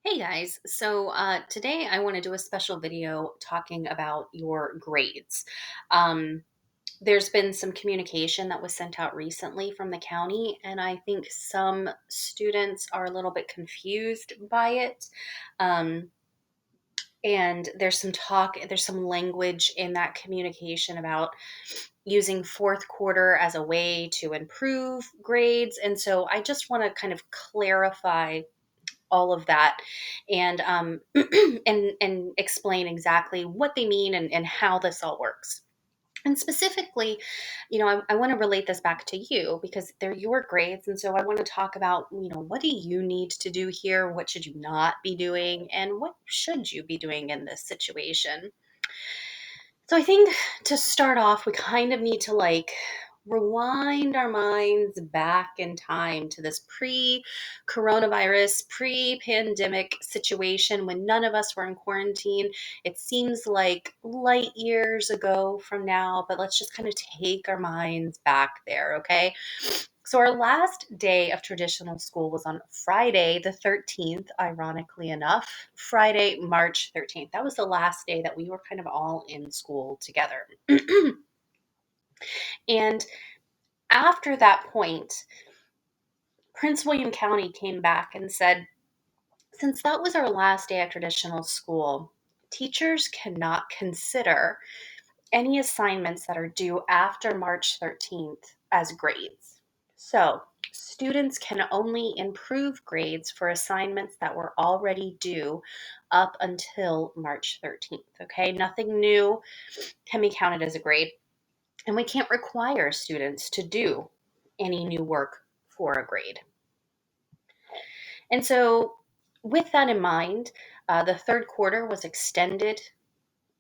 Hey guys, so today I want to do a special video talking about your grades. Um, there's been some communication that was sent out recently from the county, and I think some students are a little bit confused by it. Um, and there's some language in that communication about using fourth quarter as a way to improve grades. And so I just want to kind of clarify all of that and and explain exactly what they mean and how this all works. And specifically, I want to relate this back to you because they're your grades. And so I want to talk about, what do you need to do here? What should you not be doing? And what should you be doing in this situation? So I think to start off, we kind of need to rewind our minds back in time to this pre-coronavirus, pre-pandemic situation when none of us were in quarantine. It seems like light years ago from now, but let's just kind of take our minds back there, okay? So our last day of traditional school was on Friday the 13th, ironically enough. Friday, March 13th. That was the last day that we were kind of all in school together. And after that point, Prince William County came back and said, since that was our last day of traditional school, teachers cannot consider any assignments that are due after March 13th as grades. So, students can only improve grades for assignments that were already due up until March 13th. Okay, nothing new can be counted as a grade, and we can't require students to do any new work for a grade. And so, with that in mind, the third quarter was extended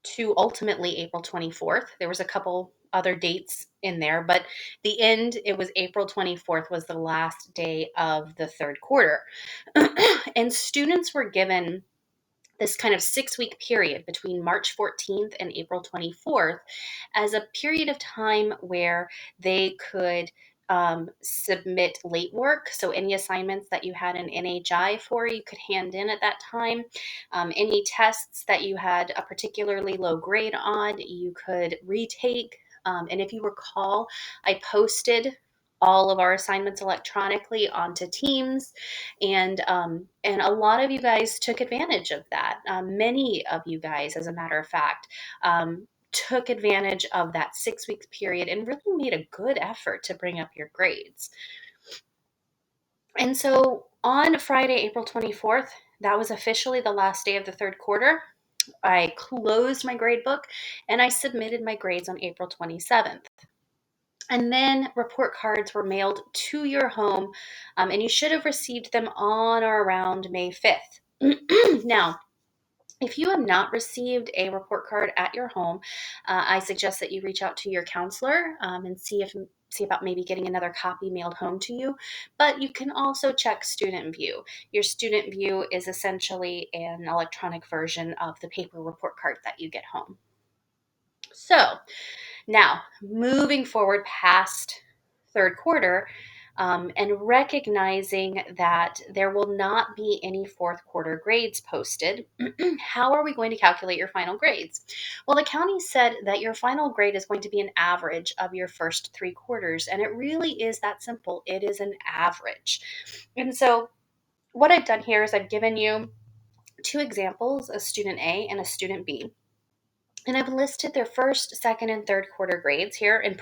to ultimately April 24th. There was a couple other dates in there, but the end, it was April 24th was the last day of the third quarter. And students were given this kind of 6 week period between March 14th and April 24th as a period of time where they could submit late work. So, any assignments that you had an NHI for, you could hand in at that time. Any tests that you had a particularly low grade on, you could retake. And if you recall, I posted all of our assignments electronically onto Teams, and a lot of you guys took advantage of that. Many of you guys, as a matter of fact, took advantage of that 6 week period and really made a good effort to bring up your grades. And so on Friday, April 24th, that was officially the last day of the third quarter. I closed my grade book and I submitted my grades on April 27th. And then report cards were mailed to your home, and you should have received them on or around May 5th. Now, if you have not received a report card at your home, I suggest that you reach out to your counselor and see about maybe getting another copy mailed home to you. But you can also check Student View. Your Student View is essentially an electronic version of the paper report card that you get home. So, now, moving forward past third quarter, and recognizing that there will not be any fourth quarter grades posted, how are we going to calculate your final grades? Well, the county said that your final grade is going to be an average of your first three quarters, and it really is that simple. It is an average. And so, what I've done here is I've given you two examples, a student A and a student B. And I've listed their first, second, and third quarter grades here in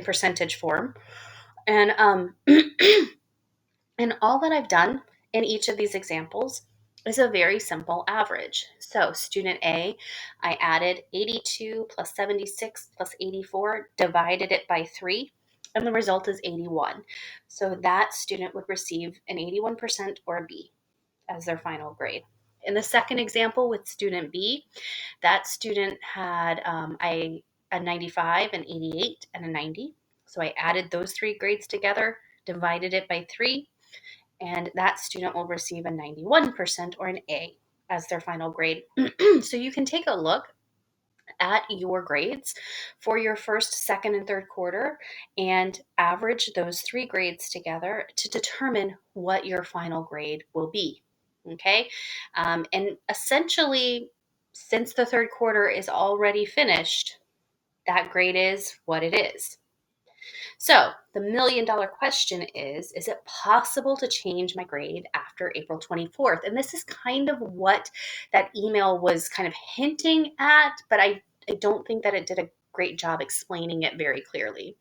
percentage form. And and all that I've done in each of these examples is a very simple average. So student A, I added 82 plus 76 plus 84, divided it by 3, and the result is 81. So that student would receive an 81% or a B as their final grade. In the second example with student B, that student had a 95, an 88, and a 90. So I added those three grades together, divided it by 3, and that student will receive a 91% or an A as their final grade. So you can take a look at your grades for your first, second, and third quarter and average those three grades together to determine what your final grade will be. Okay. And essentially, since the third quarter is already finished, that grade is what it is. So, the $1,000,000 question is it possible to change my grade after April 24th? And this is kind of what that email was kind of hinting at, but I don't think that it did a great job explaining it very clearly.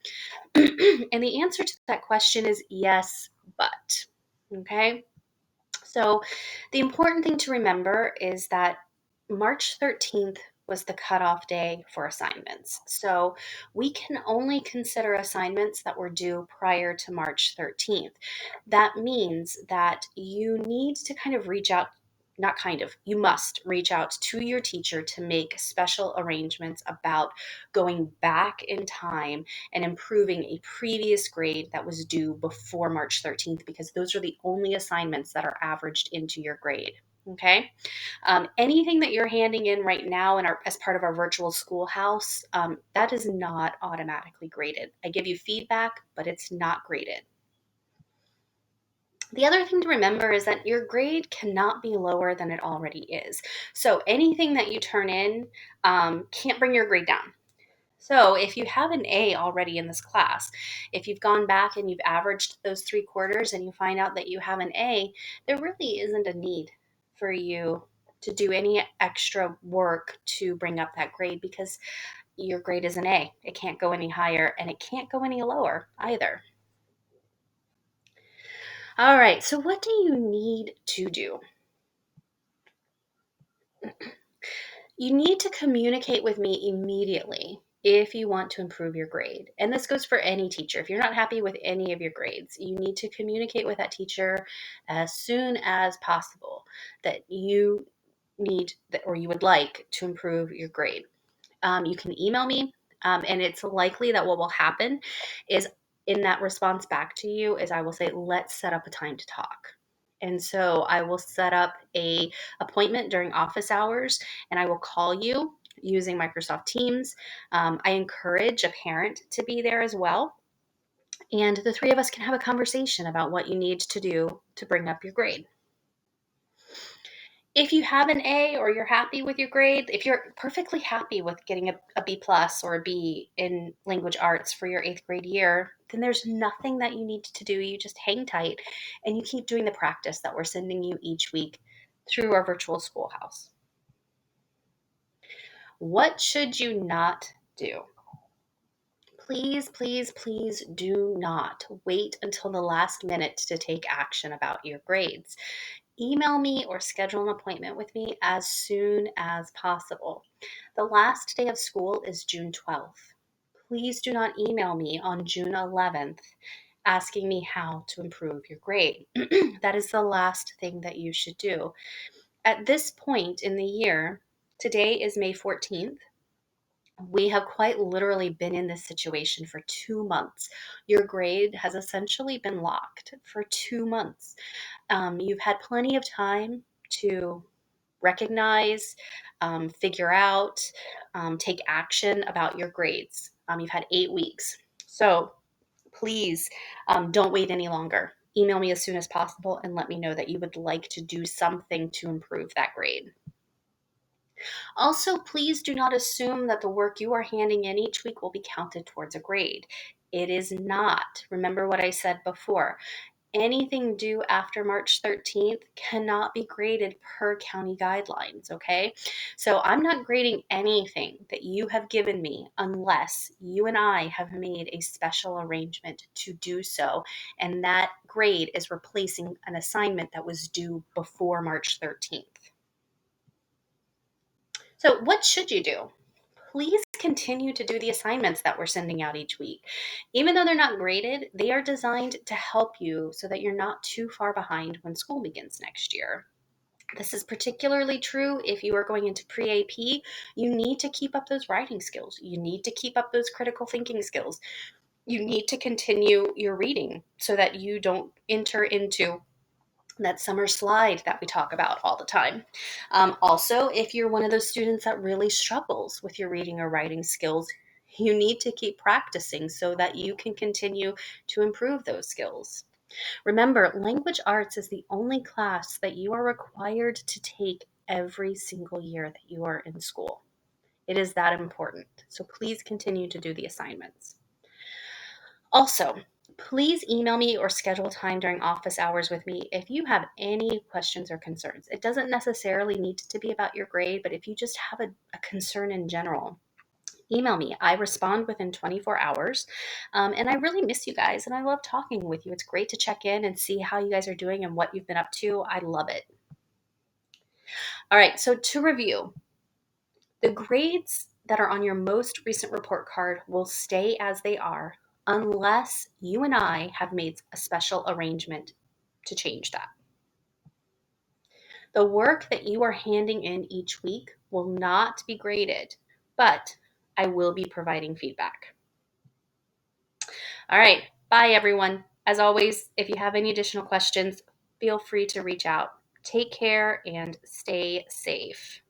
And the answer to that question is yes, but. Okay. So, the important thing to remember is that March 13th was the cutoff day for assignments. So, we can only consider assignments that were due prior to March 13th. That means that you need to kind of reach out. Not kind of, you must reach out to your teacher to make special arrangements about going back in time and improving a previous grade that was due before March 13th, because those are the only assignments that are averaged into your grade. Okay. Anything that you're handing in right now as part of our virtual schoolhouse, that is not automatically graded. I give you feedback, but it's not graded. The other thing to remember is that your grade cannot be lower than it already is. So anything that you turn in can't bring your grade down. So if you have an A already in this class, if you've gone back and you've averaged those 3 quarters and you find out that you have an A, there really isn't a need for you to do any extra work to bring up that grade, because your grade is an A. It can't go any higher and it can't go any lower either. All right, so what do you need to do? You need to communicate with me immediately if you want to improve your grade. And this goes for any teacher. If you're not happy with any of your grades, you need to communicate with that teacher as soon as possible that you need or you would like to improve your grade. You can email me, and it's likely that what will happen is, in that response back to you, is I will say, let's set up a time to talk. And so I will set up a appointment during office hours, and I will call you using Microsoft Teams. I encourage a parent to be there as well. And the three of us can have a conversation about what you need to do to bring up your grade. If you have an A or you're happy with your grade, if you're perfectly happy with getting a B plus or a B in language arts for your 8th grade year, then there's nothing that you need to do. You just hang tight and you keep doing the practice that we're sending you each week through our virtual schoolhouse. What should you not do? Please, please, please do not wait until the last minute to take action about your grades. Email me or schedule an appointment with me as soon as possible. The last day of school is June 12th. Please do not email me on June 11th asking me how to improve your grade. That is the last thing that you should do. At this point in the year, today is May 14th. We have quite literally been in this situation for 2 months. Your grade has essentially been locked for 2 months. You've had plenty of time to recognize, figure out, take action about your grades. You've had 8 weeks. So please don't wait any longer. Email me as soon as possible and let me know that you would like to do something to improve that grade. Also, please do not assume that the work you are handing in each week will be counted towards a grade. It is not. Remember what I said before. Anything due after March 13th cannot be graded per county guidelines, okay? So I'm not grading anything that you have given me unless you and I have made a special arrangement to do so, and that grade is replacing an assignment that was due before March 13th. So what should you do? Please continue to do the assignments that we're sending out each week. Even though they're not graded, they are designed to help you so that you're not too far behind when school begins next year. This is particularly true if you are going into pre-AP. You need to keep up those writing skills. You need to keep up those critical thinking skills. You need to continue your reading so that you don't enter into that summer slide that we talk about all the time. Also, if you're one of those students that really struggles with your reading or writing skills, you need to keep practicing so that you can continue to improve those skills. Remember, language arts is the only class that you are required to take every single year that you are in school. It is that important. So please continue to do the assignments. Also, please email me or schedule time during office hours with me if you have any questions or concerns. It doesn't necessarily need to be about your grade, but if you just have a concern in general, email me. I respond within 24 hours. And I really miss you guys and I love talking with you. It's great to check in and see how you guys are doing and what you've been up to. I love it. All right, so to review, the grades that are on your most recent report card will stay as they are unless you and I have made a special arrangement to change that. The work that you are handing in each week will not be graded, but I will be providing feedback. All right, bye everyone. As always, if you have any additional questions, feel free to reach out. Take care and stay safe.